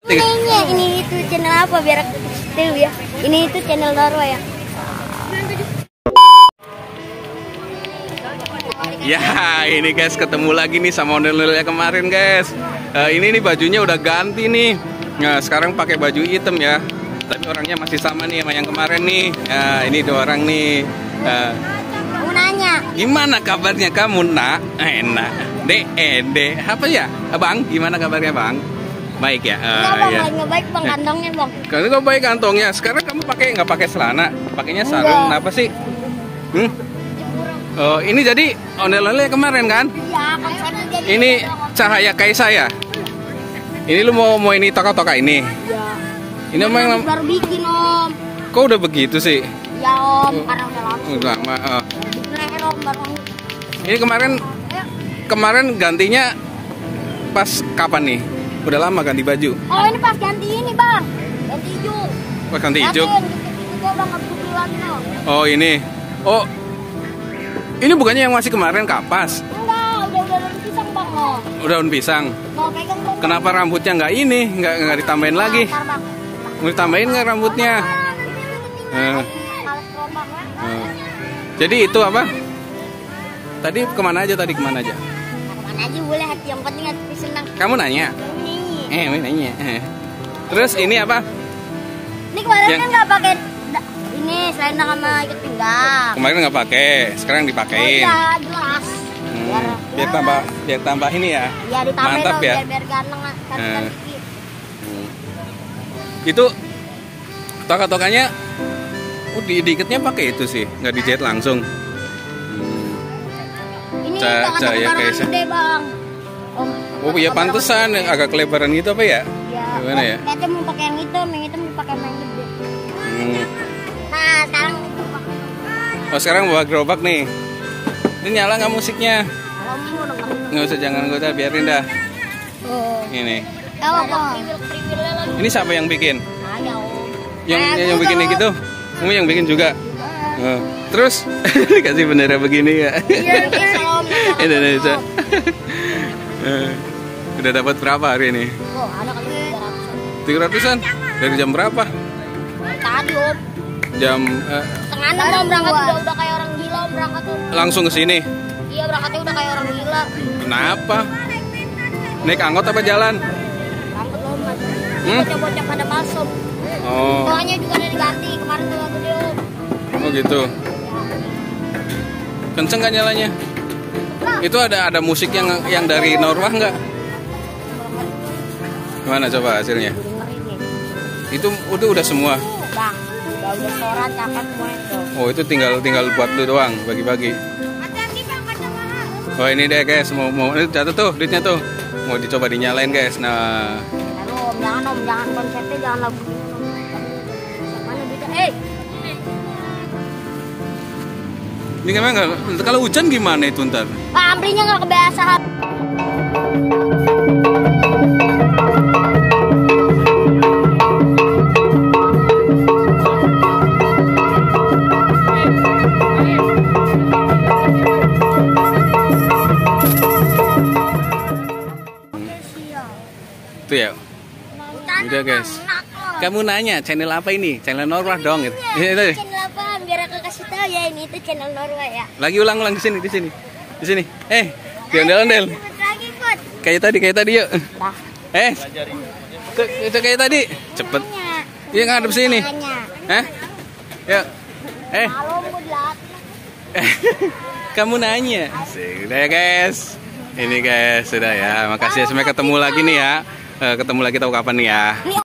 Ini itu channel apa biar aku tahu ya. Ini itu channel Norwa ya. Ya, ini guys ketemu lagi nih sama ondel-ondelnya kemarin guys. Ini nih bajunya udah ganti nih. Nah, sekarang pakai baju hitam ya. Tapi orangnya masih sama nih sama yang kemarin nih. Ini dua orang nih. Mau nanya. Gimana kabarnya kamu, Nak? Enak. Dek, apa ya? Abang, gimana kabarnya, Bang? Baik ya. Nggak baik bang kantongnya bang. Kalau nggak baik kantongnya. Sekarang kamu nggak pakai celana, pakainya sarung. Kenapa sih? Oh, ini jadi ondel-ondel kemarin kan? Iya, kan saya jadi. Ini Cahaya Kaisa ya? Ini lu mau ini toka-toka ini? Iya. Ini emang baru bikin om. kok udah begitu sih? Ya om, karena udah lama. Udah lama. Bikin om baru. Ini kemarin gantinya pas kapan nih? Udah lama ganti baju? Oh ini pas ganti ini bang, ganti hijau. Pas ganti hijau? Itu bang nggak butuh lagi no. Oh ini, oh ini bukannya yang masih kemarin kapas? Enggak, udah daun pisang bang oh. Udah daun pisang. Mau pegang bang. Kenapa rambutnya nggak ini? Nggak ditambahin lagi? Ntar, bang. Mau ditambahin nggak rambutnya? Jadi itu apa? Tadi kemana aja? Kemana aja boleh, hati yang penting hati senang. Kamu nanya? Nanya. Terus ini apa? Ini kemarin kan nggak pakai ini selendang sama ikat pinggang. Kemarin nggak pakai, sekarang dipakein. Oh, iya, jelas. Biar tambah ini ya. Ya ditambahin mantap dong, ya. biar ganteng lah. Itu toka-tokanya diikatnya pakai itu sih, nggak dijahit langsung. Ini Cahaya Kaisa. Gede bang. Oh iya pantesan agak kelebaran gitu apa ya? Ya. Gimana ya? Katanya mau pakai yang hitam dipakai yang gede. Nah sekarang itu bang. Oh sekarang bawa gerobak nih. Ini nyala nggak musiknya? Nggak usah, jangan gue biarin dah. Oh. Ini. Kriwil-kriwilnya. Ini siapa yang bikin? Ada om. Yang bikin gitu? Kamu yang bikin juga? Terus dikasih bendera begini ya? Iya, om. Indonesia. Udah dapat berapa hari ini? Oh, ada kali 300-an? Dari jam berapa? Tadi om. Jam Setengah 6 om berangkat udah kayak orang gila om berangkat tuh. langsung ke sini. Iya berangkatnya udah kayak orang gila. Kenapa? Naik angkot apa jalan? Angkot om mas. Bocah-bocah pada masuk. Oh. Soalnya juga udah diganti kemarin tuh gede om. Oh gitu. Kenceng kan nyalanya? Itu ada musik yang dari Norwah nggak? Gimana coba hasilnya? Itu udah semua. Bang, udah koran capat semua itu. Oh itu tinggal buat lu doang, bagi-bagi. Oh ini deh guys, mau ini jatuh tuh duitnya tuh. Mau dicoba dinyalain guys. Nah. Jangan konsepnya jangan lagu. Mana duitnya? Ini gimana kalau hujan gimana itu ntar? Amplinya nggak kebiasaan. Itu ya. Udah guys. Kamu nanya channel apa ini? Channel Norwah dong gitu. Channel apa? Biar aku kasih tahu ya ini itu channel Norwah ya. Lagi ulang di sini. Di ondel-ondel. Lagi Put. Kayak tadi yuk. Dah. Itu kayak tadi. Cepet. Iya ngadep sini. Hah? Yuk. Halo Mudlat. Kamu nanya. Sudah ya guys. Ini guys sudah ya. Makasih ya, sampai ketemu lagi nih ya. Ketemu lagi tahu kapan nih ya.